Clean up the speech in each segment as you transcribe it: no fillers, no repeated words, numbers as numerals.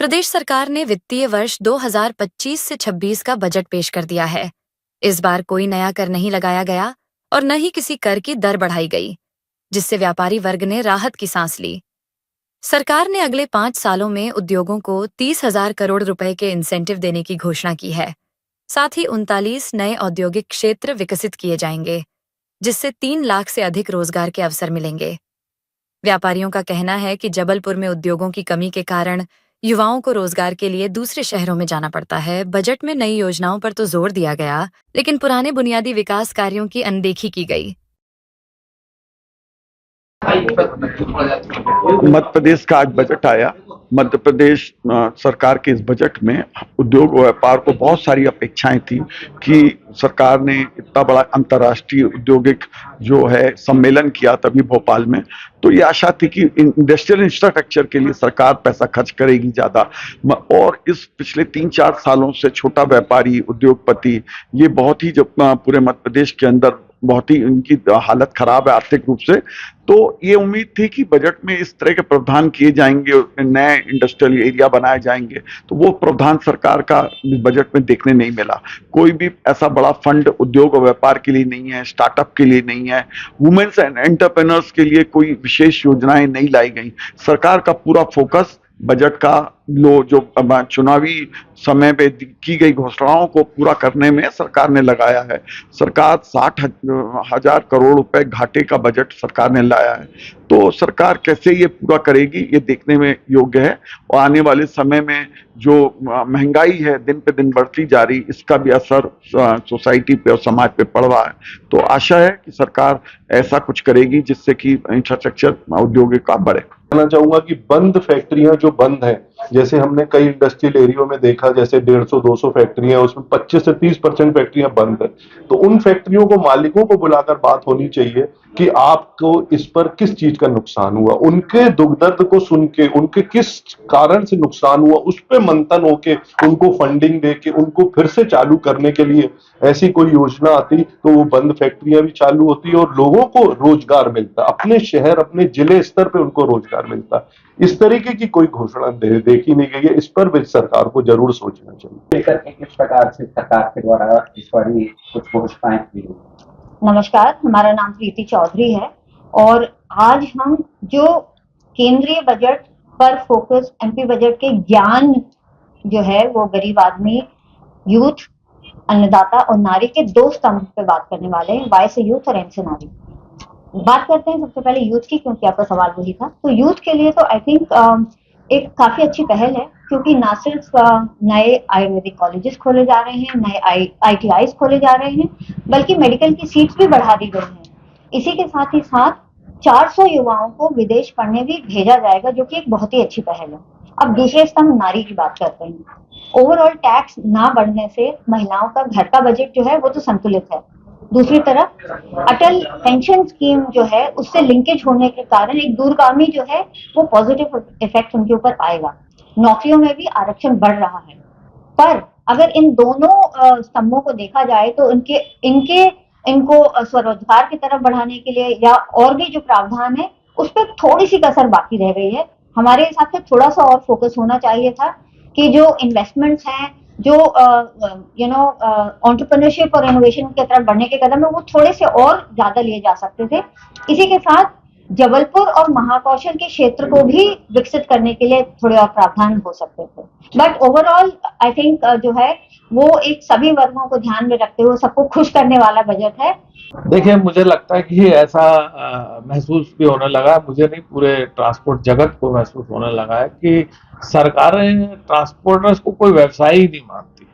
प्रदेश सरकार ने वित्तीय वर्ष 2025 से 26 का बजट पेश कर दिया है। इस बार कोई नया कर नहीं लगाया गया और न ही किसी कर की दर बढ़ाई गई, जिससे व्यापारी वर्ग ने राहत की सांस ली। सरकार ने अगले 5 सालों में उद्योगों को 30,000 करोड़ रुपए के इंसेंटिव देने की घोषणा की है। साथ ही 39 नए औद्योगिक क्षेत्र विकसित किए जाएंगे, जिससे 3 लाख से अधिक रोजगार के अवसर मिलेंगे। व्यापारियों का कहना है कि जबलपुर में उद्योगों की कमी के कारण युवाओं को रोजगार के लिए दूसरे शहरों में जाना पड़ता है। बजट में नई योजनाओं पर तो जोर दिया गया, लेकिन पुराने बुनियादी विकास कार्यों की अनदेखी की गई। मध्य प्रदेश का आज बजट आया। मध्य प्रदेश सरकार के इस बजट में उद्योग और व्यापार को बहुत सारी अपेक्षाएं थी कि सरकार ने इतना बड़ा अंतर्राष्ट्रीय औद्योगिक जो है सम्मेलन किया तभी भोपाल में, तो ये आशा थी कि इंडस्ट्रियल इंफ्रास्ट्रक्चर के लिए सरकार पैसा खर्च करेगी ज्यादा। और इस पिछले 3-4 सालों से छोटा व्यापारी उद्योगपति ये बहुत ही जब पूरे मध्य प्रदेश के अंदर बहुत ही उनकी हालत खराब है आर्थिक रूप से, तो ये उम्मीद थी कि बजट में इस तरह के प्रावधान किए जाएंगे, नए इंडस्ट्रियल एरिया बनाए जाएंगे, तो वो प्रावधान सरकार का बजट में देखने नहीं मिला। कोई भी ऐसा बड़ा फंड उद्योग और व्यापार के लिए नहीं है, स्टार्टअप के लिए नहीं है, वुमेन्स एंड एंटरप्रेन्योर्स के लिए कोई विशेष योजनाएं नहीं लाई गई। सरकार का पूरा फोकस बजट का जो चुनावी समय पे की गई घोषणाओं को पूरा करने में सरकार ने लगाया है। सरकार 60,000 करोड़ रुपए घाटे का बजट सरकार ने लाया है, तो सरकार कैसे ये पूरा करेगी ये देखने में योग्य है। और आने वाले समय में जो महंगाई है दिन पे दिन बढ़ती जा रही, इसका भी असर सोसाइटी पे और समाज पे पड़ रहा है। तो आशा है कि सरकार ऐसा कुछ करेगी जिससे कि इंफ्रास्ट्रक्चर औद्योगिक का बढ़े। कहना चाहूंगा कि बंद फैक्ट्रियां जो बंद हैं, जैसे हमने कई इंडस्ट्रियल एरियो में देखा, जैसे 150-200 फैक्ट्रियां, उसमें 25 से 30% फैक्ट्रियां बंद है। तो उन फैक्ट्रियों को मालिकों को बुलाकर बात होनी चाहिए कि आपको इस पर किस चीज का नुकसान हुआ, उनके दुख दर्द को सुन के, उनके किस कारण से नुकसान हुआ उस पर मंथन होके उनको फंडिंग दे के उनको फिर से चालू करने के लिए ऐसी कोई योजना आती तो वो बंद फैक्ट्रियां भी चालू होती और लोगों को रोजगार मिलता, अपने शहर अपने जिले स्तर पे उनको रोजगार मिलता। इस तरीके की कोई घोषणा देखी नहीं गई है। इस पर भी सरकार को जरूर सोचना चाहिए। किस प्रकार से सरकार के द्वारा इस बारी कुछ घोषणाएं की? नमस्कार, हमारा नाम प्रीति चौधरी है और आज हम जो केंद्रीय बजट पर फोकस एमपी बजट के ज्ञान जो है वो गरीब आदमी, यूथ, अन्नदाता और नारी के 2 स्तंभ पे बात करने वाले हैं, वाई से यूथ और एम से नारी। बात करते हैं सबसे पहले यूथ की, क्योंकि आपका सवाल वही था। तो यूथ के लिए तो आई थिंक एक काफी अच्छी पहल है, क्योंकि ना सिर्फ नए आयुर्वेदिक कॉलेजेस खोले जा रहे हैं, नए ITIs खोले जा रहे हैं, बल्कि मेडिकल की सीट्स भी बढ़ा दी गई हैं। इसी के साथ ही साथ 400 युवाओं को विदेश पढ़ने भी भेजा जाएगा, जो कि एक बहुत ही अच्छी पहल है। अब दूसरे स्तंभ नारी की बात करते हैं। ओवरऑल टैक्स ना बढ़ने से महिलाओं का घर का बजट जो है वो तो संतुलित है। दूसरी तरफ अटल पेंशन स्कीम जो है उससे लिंकेज होने के कारण एक दूरगामी जो है वो पॉजिटिव इफेक्ट उनके ऊपर आएगा। नौकरियों में भी आरक्षण बढ़ रहा है। पर अगर इन दोनों स्तंभों को देखा जाए तो इनको स्वरोजगार की तरफ बढ़ाने के लिए या और भी जो प्रावधान है उस पर थोड़ी सी कसर बाकी रह गई है। हमारे हिसाब से थोड़ा सा और फोकस होना चाहिए था कि जो इन्वेस्टमेंट्स हैं, जो एंटरप्रेन्योरशिप और इनोवेशन की तरफ बढ़ने के कदम है वो थोड़े से और ज्यादा लिए जा सकते थे। इसी के साथ जबलपुर और महाकौशल के क्षेत्र को भी विकसित करने के लिए थोड़े और प्रावधान हो सकते थे। बट ओवरऑल आई थिंक जो है वो एक सभी वर्गों को ध्यान में रखते हुए सबको खुश करने वाला बजट है। देखिए, मुझे लगता है कि ऐसा महसूस भी होने लगा, मुझे नहीं पूरे ट्रांसपोर्ट जगत को महसूस होने लगा है कि सरकारें ट्रांसपोर्टर्स को कोई व्यवसाय ही नहीं मानती।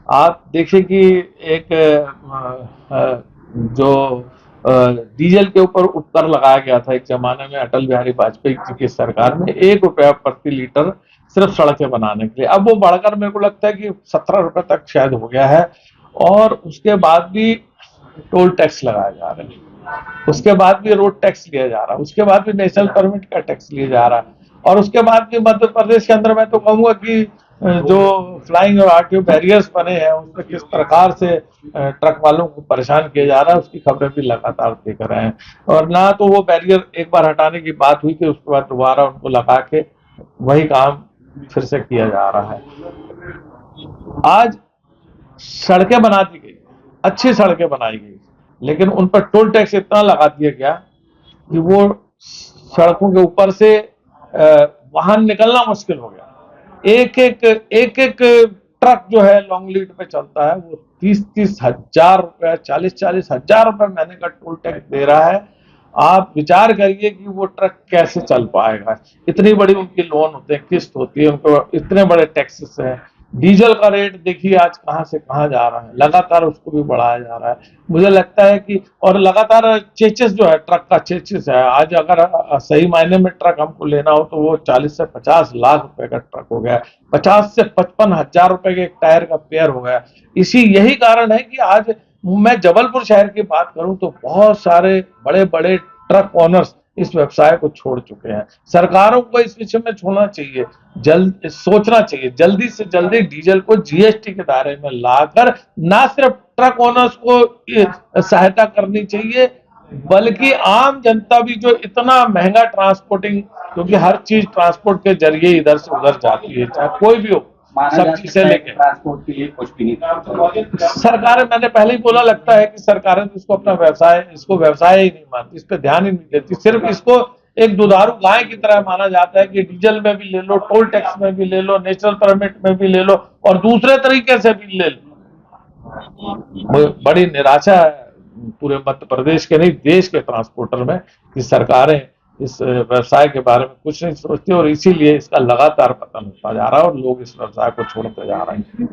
आप देखिए कि एक जो डीजल के ऊपर उपकर लगाया गया था एक जमाने में अटल बिहारी वाजपेयी जी की सरकार में, 1 रुपया प्रति लीटर सिर्फ सड़कें बनाने के लिए, अब वो बढ़कर मेरे को लगता है कि 17 रुपए तक शायद हो गया है। और उसके बाद भी टोल टैक्स लगाया जा रहा है, उसके बाद भी रोड टैक्स लिया जा रहा है, उसके बाद भी नेशनल परमिट का टैक्स लिया जा रहा है, और उसके बाद भी मध्य प्रदेश के अंदर मैं तो कहूंगा कि जो फ्लाइंग और RTO बैरियर्स बने हैं उसमें किस प्रकार से ट्रक वालों को परेशान किया जा रहा है उसकी खबरें भी लगातार देख रहे हैं। और ना तो वो बैरियर एक बार हटाने की बात हुई कि उसके बाद दोबारा उनको लगा के वही काम फिर से किया जा रहा है। आज सड़कें बना दी गई, अच्छी सड़कें बनाई गई, लेकिन उन पर टोल टैक्स इतना लगा दिया गया कि वो सड़कों के ऊपर से वाहन निकलना मुश्किल हो गया। एक ट्रक जो है लॉन्ग लीड पे चलता है वो 30 हजार रुपया, 40 हजार रुपए महीने का टोल टैक्स दे रहा है। आप विचार करिए कि वो ट्रक कैसे चल पाएगा। इतनी बड़ी उनकी लोन होते हैं, किस्त होती है, उनको इतने बड़े टैक्सेस हैं। डीजल का रेट देखिए आज कहां से कहां जा रहा है, लगातार उसको भी बढ़ाया जा रहा है। मुझे लगता है कि और लगातार चेचिस जो है, ट्रक का चेचिस है, आज अगर सही मायने में ट्रक हमको लेना हो तो वो 40 से 50 लाख रुपए का ट्रक हो गया, 50 से 55 हजार रुपए के एक टायर का पेयर हो गया। यही कारण है कि आज मैं जबलपुर शहर की बात करूं तो बहुत सारे बड़े बड़े ट्रक ओनर्स इस व्यवसाय को छोड़ चुके हैं। सरकारों को इस विषय में छोड़ना चाहिए, सोचना चाहिए, जल्दी से जल्दी डीजल को जीएसटी के दायरे में लाकर ना सिर्फ ट्रक ओनर्स को सहायता करनी चाहिए, बल्कि आम जनता भी जो इतना महंगा ट्रांसपोर्टिंग, क्योंकि हर चीज ट्रांसपोर्ट के जरिए इधर से उधर जाती है, चाहे कोई भी हो, सब्जी से लेके ट्रांसपोर्ट के लिए कुछ भी नहीं। सरकारें, मैंने पहले ही बोला, लगता है कि सरकारें इसको अपना व्यवसाय, इसको व्यवसाय ही नहीं मानती, इस पे ध्यान ही नहीं देती। सिर्फ इसको एक दुधारू गाय की तरह माना जाता है कि डीजल में भी ले लो, टोल टैक्स में भी ले लो, नेशनल परमिट में भी ले लो और दूसरे तरीके से भी ले लो। बड़ी निराशा है पूरे मध्य प्रदेश के नहीं, देश के ट्रांसपोर्टर में, कि सरकारें इस व्यवसाय के बारे में कुछ नहीं सोचती और इसीलिए इसका लगातार पतन होता जा रहा है और लोग इस व्यवसाय को छोड़ते जा रहे हैं।